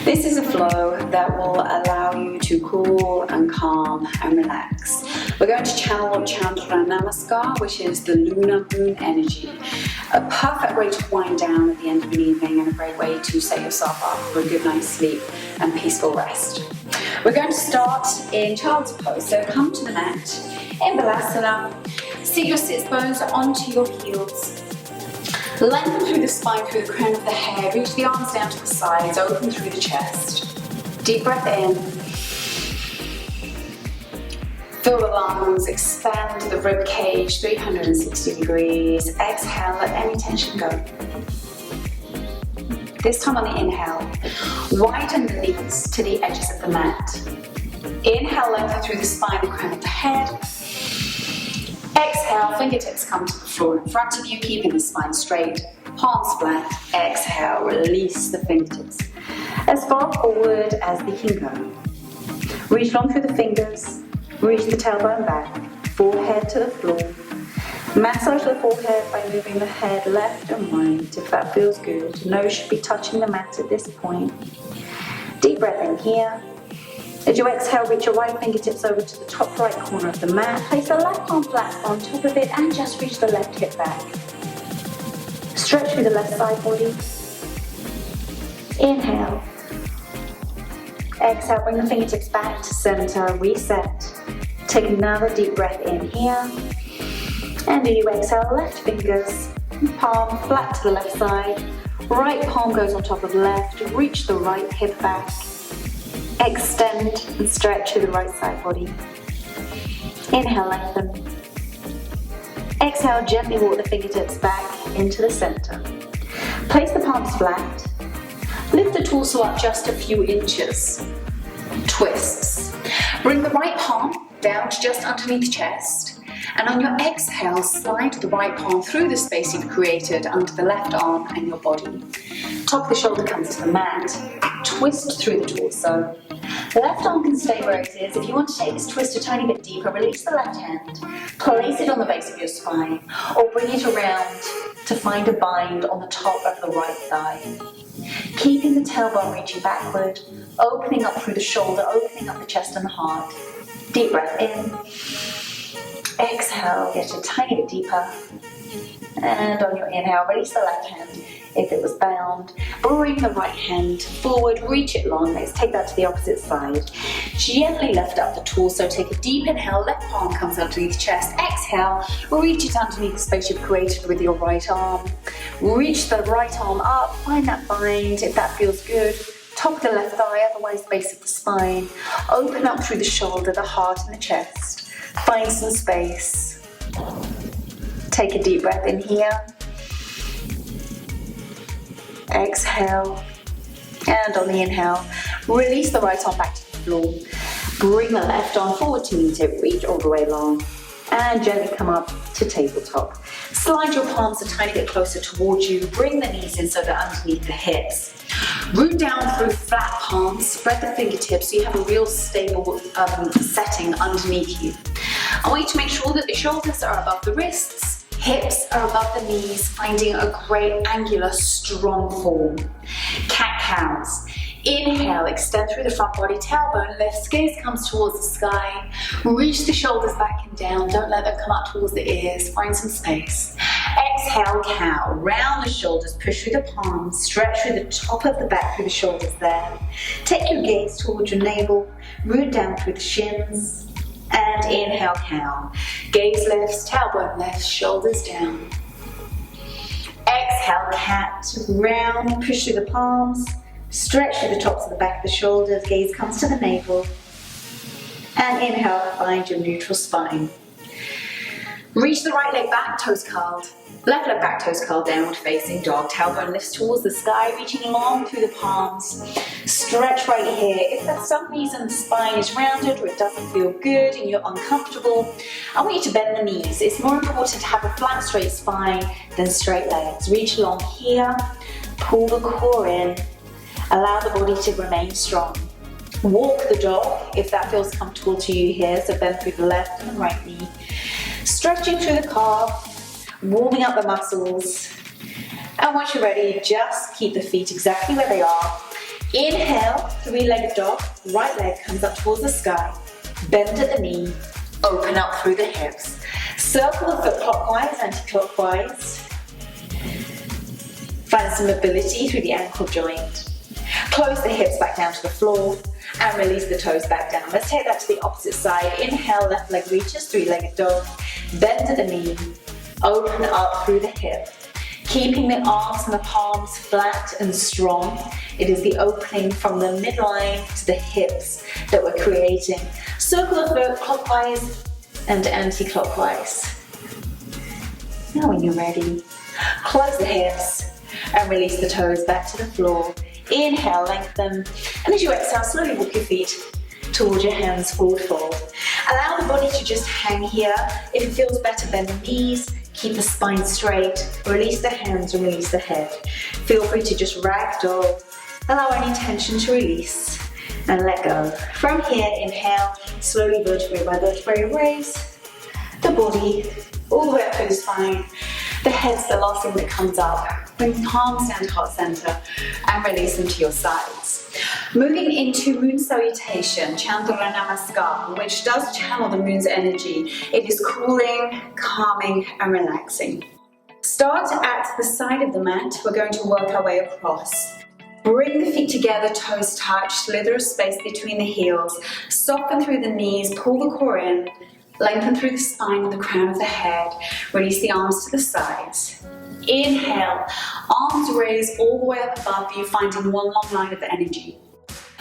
This is a flow that will allow you to cool and calm and relax. We're going to channel Chandra Namaskar, which is the lunar moon energy. A perfect way to wind down at the end of an evening and a great way to set yourself up for a good night's sleep and peaceful rest. We're going to start in child's pose. So come to the mat in Balasana. Sit your sits bones onto your heels. Lengthen through the spine, through the crown of the head. Reach the arms down to the sides, open through the chest. Deep breath in. Fill the lungs, expand the rib cage 360 degrees. Exhale, let any tension go. This time on the inhale, widen the knees to the edges of the mat. Inhale, lengthen through the spine, the crown of the head. Exhale, fingertips come to the floor in front of you, keeping the spine straight, palms flat. Exhale, release the fingertips as far forward as they can go. Reach long through the fingers, reach the tailbone back, forehead to the floor. Massage the forehead by moving the head left and right if that feels good. Nose should be touching the mat at this point. Deep breath in here. As you exhale, reach your right fingertips over to the top right corner of the mat. Place the left palm flat on top of it and just reach the left hip back. Stretch through the left side body. Inhale. Exhale, bring the fingertips back to center, reset. Take another deep breath in here. And as you exhale, left fingers, palm flat to the left side. Right palm goes on top of left. Reach the right hip back. Extend and stretch through the right side body. Inhale, lengthen. Exhale, gently walk the fingertips back into the center. Place the palms flat. Lift the torso up just a few inches. Twists. Bring the right palm down to just underneath the chest. And on your exhale, slide the right palm through the space you've created under the left arm and your body. Top of the shoulder comes to the mat. Twist through the torso. The left arm can stay where it is. If you want to take this twist a tiny bit deeper, release the left hand. Place it on the base of your spine or bring it around to find a bind on the top of the right thigh. Keeping the tailbone reaching backward, opening up through the shoulder, opening up the chest and the heart. Deep breath in. Exhale, get a tiny bit deeper. And on your inhale, release the left hand if it was bound. Bring the right hand forward, reach it long. Let's take that to the opposite side. Gently lift up the torso. Take a deep inhale, left palm comes underneath the chest. Exhale, reach it underneath the space you've created with your right arm. Reach the right arm up, find that bind if that feels good. Top of the left thigh, otherwise base of the spine. Open up through the shoulder, the heart and the chest. Find some space. Take a deep breath in here. Exhale. And on the inhale, release the right arm back to the floor. Bring the left arm forward to meet it. Reach all the way long. And gently come up to tabletop. Slide your palms a tiny bit closer towards you. Bring the knees in so they're underneath the hips. Root down through flat palms. Spread the fingertips so you have a real stable setting underneath you. I want you to make sure that the shoulders are above the wrists, hips are above the knees, finding a great angular, strong form. Cat-cows. Inhale, extend through the front body, tailbone lifts, gaze comes towards the sky. Reach the shoulders back and down, don't let them come up towards the ears, find some space. Exhale, cow, round the shoulders, push through the palms, stretch through the top of the back through the shoulders there. Take your gaze towards your navel, root down through the shins. And inhale, cow. Gaze lifts, tailbone lifts, shoulders down. Exhale, cat, round, push through the palms, stretch through the tops of the back of the shoulders, gaze comes to the navel. And inhale, find your neutral spine. Reach the right leg back, toes curled. Left leg back, toes curled, downward facing dog. Tailbone lifts towards the sky, reaching long through the palms. Stretch right here. If for some reason the spine is rounded or it doesn't feel good and you're uncomfortable, I want you to bend the knees. It's more important to have a flat, straight spine than straight legs. Reach long here, pull the core in, allow the body to remain strong. Walk the dog if that feels comfortable to you here, so bend through the left and the right knee. Stretching through the calf, warming up the muscles, And once you're ready, just keep the feet exactly where they are. Inhale, three-legged dog. Right leg comes up towards the sky. Bend at the knee. Open up through the hips. Circle the foot clockwise, anti-clockwise. Find some mobility through the ankle joint. Close the hips back down to the floor and release the toes back down. Let's take that to the opposite side. Inhale, left leg reaches, three-legged dog. Bend at the knee. Open up through the hip. Keeping the arms and the palms flat and strong. It is the opening from the midline to the hips that we're creating. Circle the foot clockwise and anti-clockwise. Now when you're ready, close the hips and release the toes back to the floor. Inhale, lengthen, and as you exhale, slowly walk your feet towards your hands, forward fold. Allow the body to just hang here. If it feels better, bend the knees. Keep the spine straight, release the hands and release the head. Feel free to just ragdoll, allow any tension to release and let go. From here, inhale, slowly vertebrae by vertebrae, raise the body all the way up through the spine. The head's the last thing that comes up. Bring palms down to heart center and release them to your sides. Moving into moon salutation, Chandra Namaskar, which does channel the moon's energy. It is cooling, calming, and relaxing. Start at the side of the mat. We're going to work our way across. Bring the feet together, toes touch, slither a space between the heels. Soften through the knees, pull the core in, lengthen through the spine and the crown of the head. Release the arms to the sides. Inhale, arms raise all the way up above you, finding one long line of energy.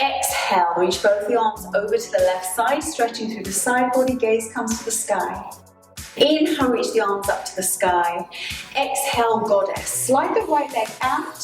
Exhale, reach both the arms over to the left side, stretching through the side body, gaze comes to the sky. Inhale, reach the arms up to the sky. Exhale, goddess. Slide the right leg out,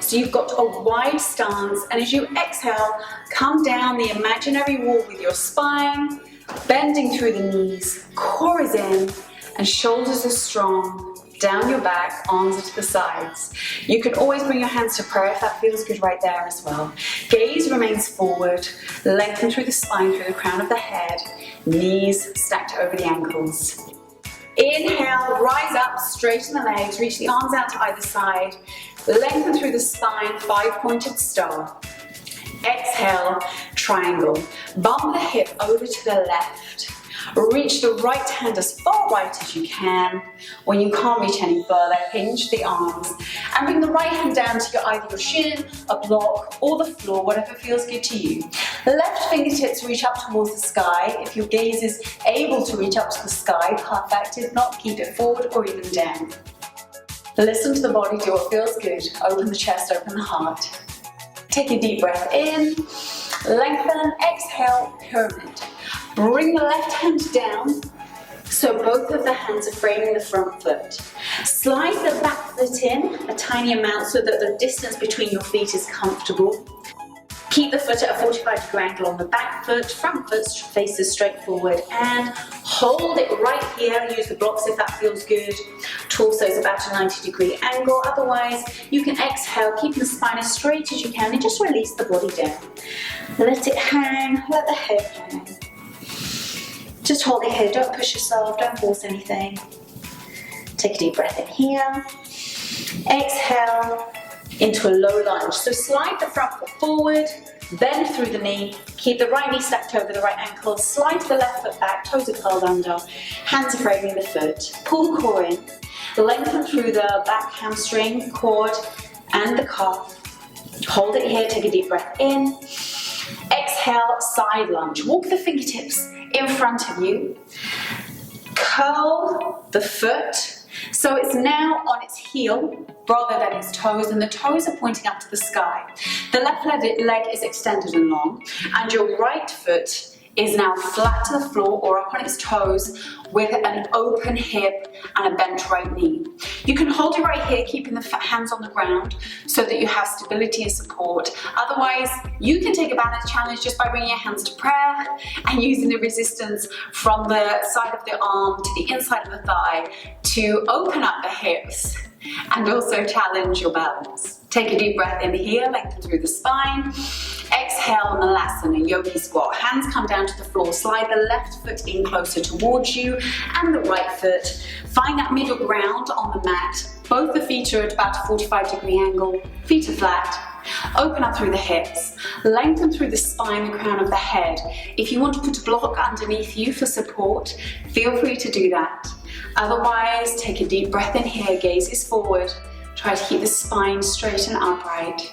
so you've got a wide stance, and as you exhale, come down the imaginary wall with your spine, bending through the knees, core is in, and shoulders are strong. Down your back, arms are to the sides. You can always bring your hands to prayer if that feels good right there as well. Gaze remains forward, lengthen through the spine, through the crown of the head, knees stacked over the ankles. Inhale, rise up, straighten the legs, reach the arms out to either side, lengthen through the spine, five-pointed star. Exhale, triangle. Bump the hip over to the left. Reach the right hand as far right as you can. When you can't reach any further, hinge the arms and bring the right hand down to either your shin, a block, or the floor, whatever feels good to you. The left fingertips reach up towards the sky. If your gaze is able to reach up to the sky, perfect. If not, keep it forward or even down. Listen to the body, do what feels good. Open the chest, open the heart. Take a deep breath in, lengthen, exhale, pyramid. Bring the left hand down, so both of the hands are framing the front foot. Slide the back foot in a tiny amount so that the distance between your feet is comfortable. Keep the foot at a 45-degree angle on the back foot, front foot faces straight forward, and hold it right here. Use the blocks if that feels good. Torso is about a 90-degree angle. Otherwise, you can exhale, keeping the spine as straight as you can, and just release the body down. Let it hang, let the head hang. Just hold it here, don't push yourself, don't force anything. Take a deep breath in here. Exhale into a low lunge. So slide the front foot forward, bend through the knee, keep the right knee stacked over the right ankle, slide the left foot back, toes are curled under, hands are framing the foot. Pull the core in, lengthen through the back hamstring, quad, and the calf. Hold it here, take a deep breath in. Exhale, side lunge. Walk the fingertips in front of you. Curl the foot so it's now on its heel rather than its toes, and the toes are pointing up to the sky. The left leg is extended and long, and your right foot is now flat to the floor or up on its toes with an open hip and a bent right knee. You can hold it right here, keeping the hands on the ground so that you have stability and support. Otherwise, you can take a balance challenge just by bringing your hands to prayer and using the resistance from the side of the arm to the inside of the thigh to open up the hips and also challenge your balance. Take a deep breath in here, lengthen through the spine. Exhale, Malasana, Yogi Squat. Hands come down to the floor. Slide the left foot in closer towards you and the right foot. Find that middle ground on the mat. Both the feet are at about a 45-degree angle. Feet are flat. Open up through the hips. Lengthen through the spine, the crown of the head. If you want to put a block underneath you for support, feel free to do that. Otherwise, take a deep breath in here. Gaze is forward. Try to keep the spine straight and upright.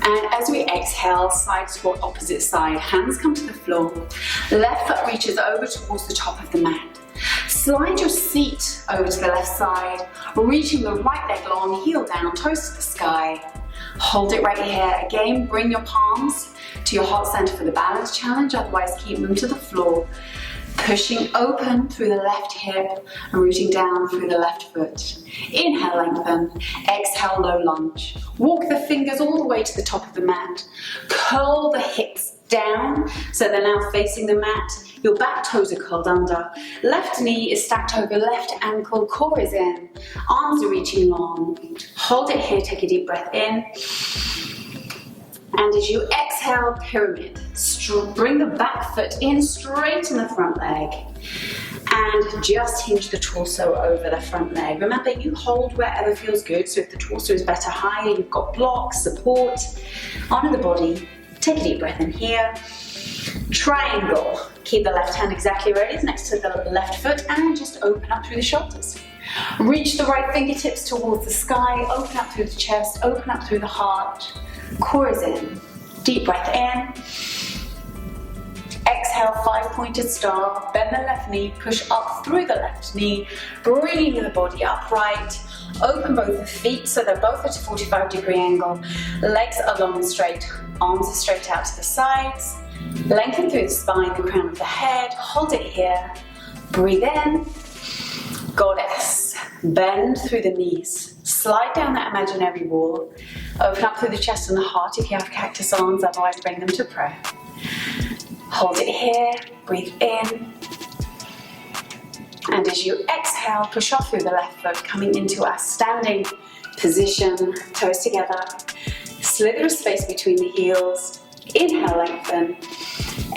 And as we exhale, side squat opposite side. Hands come to the floor. Left foot reaches over towards the top of the mat. Slide your seat over to the left side, reaching the right leg long, heel down, toes to the sky. Hold it right here. Again, bring your palms to your heart center for the balance challenge, otherwise keep them to the floor. Pushing open through the left hip and rooting down through the left foot. Inhale, lengthen. Exhale, low lunge. Walk the fingers all the way to the top of the mat. Curl the hips down so they're now facing the mat. Your back toes are curled under. Left knee is stacked over left ankle. Core is in. Arms are reaching long. Hold it here. Take a deep breath in. And as you exhale, pyramid. Bring the back foot in, straighten the front leg. And just hinge the torso over the front leg. Remember, you hold wherever feels good. So if the torso is better higher, you've got blocks, support. Honor the body. Take a deep breath in here. Triangle. Keep the left hand exactly where it is, next to the left foot, and just open up through the shoulders. Reach the right fingertips towards the sky. Open up through the chest. Open up through the heart. Core is in. Deep breath in. Exhale, 5-pointed star. Bend the left knee. Push up through the left knee. Bringing the body upright. Open both the feet so they're both at a 45-degree angle. Legs are long and straight. Arms are straight out to the sides. Lengthen through the spine, the crown of the head. Hold it here. Breathe in. Goddess. Bend through the knees. Slide down that imaginary wall. Open up through the chest and the heart if you have cactus arms, otherwise bring them to prayer. Hold it here. Breathe in. And as you exhale, push off through the left foot, coming into our standing position. Toes together. Slither a space between the heels. Inhale, lengthen.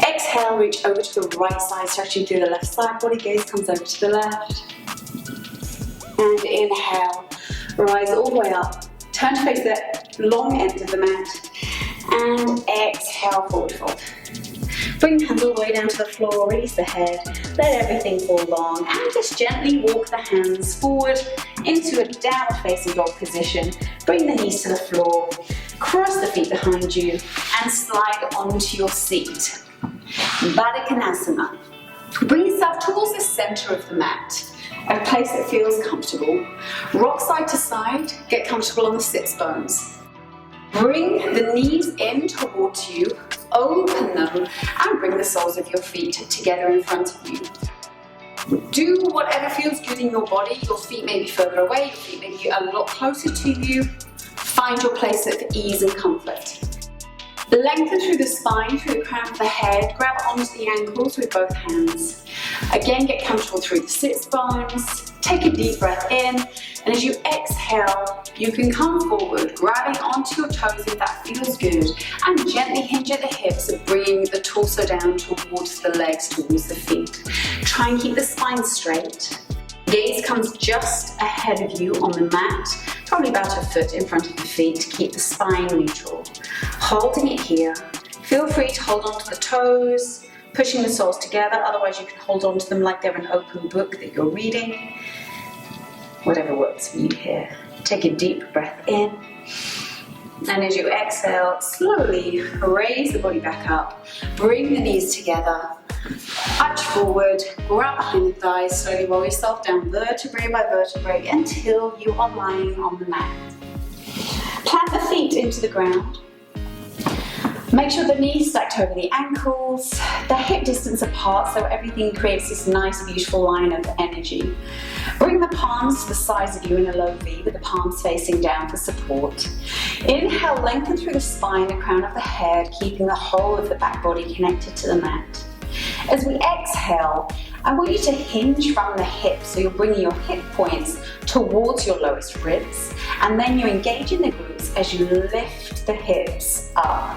Exhale, reach over to the right side, stretching through the left side. Body gaze comes over to the left. And inhale, rise all the way up. Turn to face the long end of the mat. And exhale, forward fold. Bring the hands all the way down to the floor, release the head, let everything fall long, and just gently walk the hands forward into a downward facing dog position. Bring the knees to the floor, cross the feet behind you, and slide onto your seat. Baddha Konasana. Bring yourself towards the center of the mat, a place that feels comfortable. Rock side to side, get comfortable on the sits bones. Bring the knees in towards you, open them, and bring the soles of your feet together in front of you. Do whatever feels good in your body. Your feet may be further away, your feet may be a lot closer to you. Find your place of ease and comfort. Lengthen through the spine, through the crown of the head. Grab onto the ankles with both hands. Again, get comfortable through the sits bones. Take a deep breath in, and as you exhale, you can come forward, grabbing onto your toes if that feels good, and gently hinge at the hips, bringing the torso down towards the legs, towards the feet. Try and keep the spine straight. Gaze comes just ahead of you on the mat, probably about a foot in front of the feet to keep the spine neutral. Holding it here. Feel free to hold on to the toes, pushing the soles together, otherwise you can hold on to them like they're an open book that you're reading. Whatever works for you here. Take a deep breath in. And as you exhale, slowly raise the body back up. Bring the knees together. Arch forward, grab behind the thighs, slowly roll yourself down vertebrae by vertebrae until you are lying on the mat. Plant the feet into the ground. Make sure the knees stacked over the ankles, the hip distance apart so everything creates this nice, beautiful line of energy. Bring the palms to the sides of you in a low V with the palms facing down for support. Inhale, lengthen through the spine, the crown of the head, keeping the whole of the back body connected to the mat. As we exhale, I want you to hinge from the hips, so you're bringing your hip points towards your lowest ribs, and then you engage in the glutes as you lift the hips up.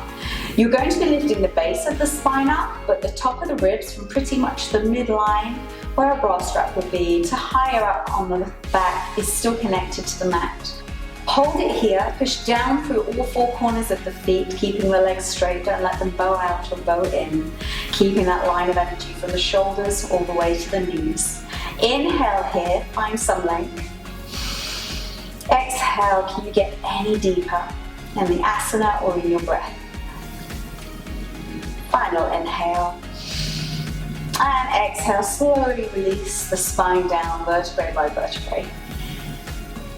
You're going to be lifting the base of the spine up, but the top of the ribs from pretty much the midline where a bra strap would be to higher up on the back is still connected to the mat. Hold it here, push down through all four corners of the feet, keeping the legs straight, don't let them bow out or bow in. Keeping that line of energy from the shoulders all the way to the knees. Inhale here, find some length. Exhale, can you get any deeper in the asana or in your breath? Final inhale. And exhale, slowly release the spine down, vertebrae by vertebrae.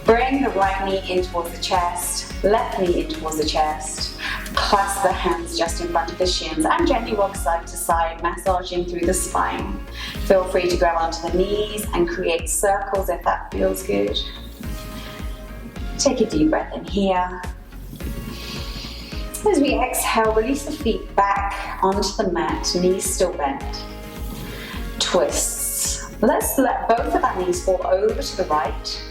Bring the right knee in towards the chest, left knee in towards the chest. Clasp the hands just in front of the shins and gently rock side to side, massaging through the spine. Feel free to grab onto the knees and create circles if that feels good. Take a deep breath in here. As we exhale, release the feet back onto the mat, knees still bent. Twists. Let's let both of our knees fall over to the right.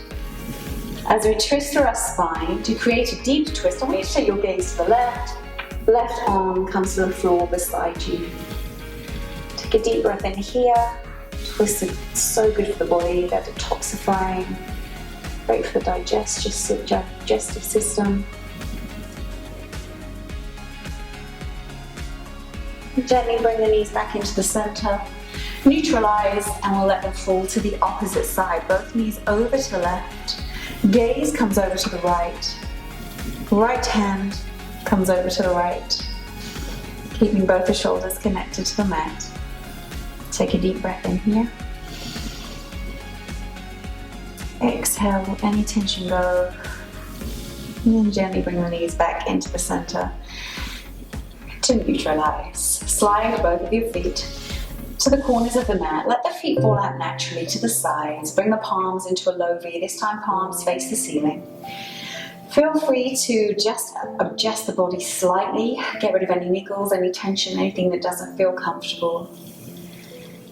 As we twist through our spine, to create a deep twist, I want you to take your gaze to the left. Left arm comes to the floor beside you. Take a deep breath in here. Twist is so good for the body, they're detoxifying. Great for the digestive system. Gently bring the knees back into the center. Neutralize, and we'll let them fall to the opposite side. Both knees over to the left. Gaze comes over to the right. Right hand comes over to the right. Keeping both the shoulders connected to the mat. Take a deep breath in here. Exhale, let any tension go. And then gently bring the knees back into the center to neutralize. Slide both of your feet to the corners of the mat. Let the feet fall out naturally to the sides. Bring the palms into a low V. This time palms face the ceiling. Feel free to just adjust the body slightly. Get rid of any niggles, any tension, anything that doesn't feel comfortable.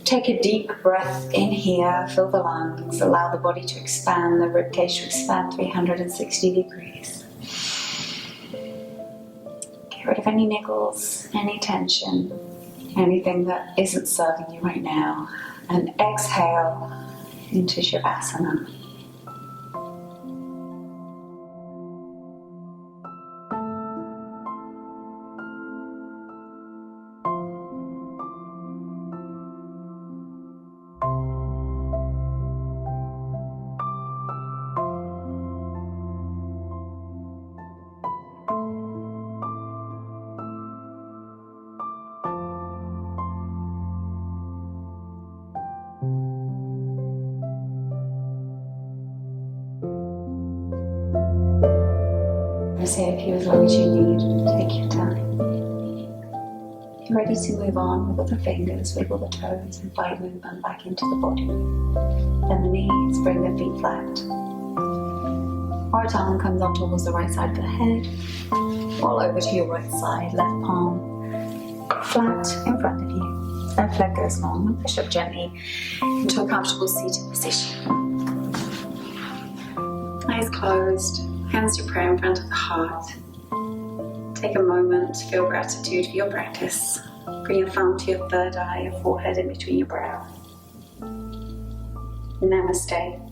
Take a deep breath in here. Fill the lungs. Allow the body to expand, the ribcage to expand 360 degrees. Get rid of any niggles, any tension. Anything that isn't serving you right now, and exhale into Shavasana. Say a few as long as you need. Take your time. You're ready to move on. Wiggle the fingers, wiggle the toes, invite movement back into the body. Then the knees, bring the feet flat. Right arm comes up towards the right side of the head. Roll over to your right side, left palm flat in front of you. Left leg goes long and push up gently into a comfortable seated position. Eyes closed. Hands to prayer in front of the heart. Take a moment to feel gratitude for your practice. Bring your thumb to your third eye, your forehead in between your brow. Namaste.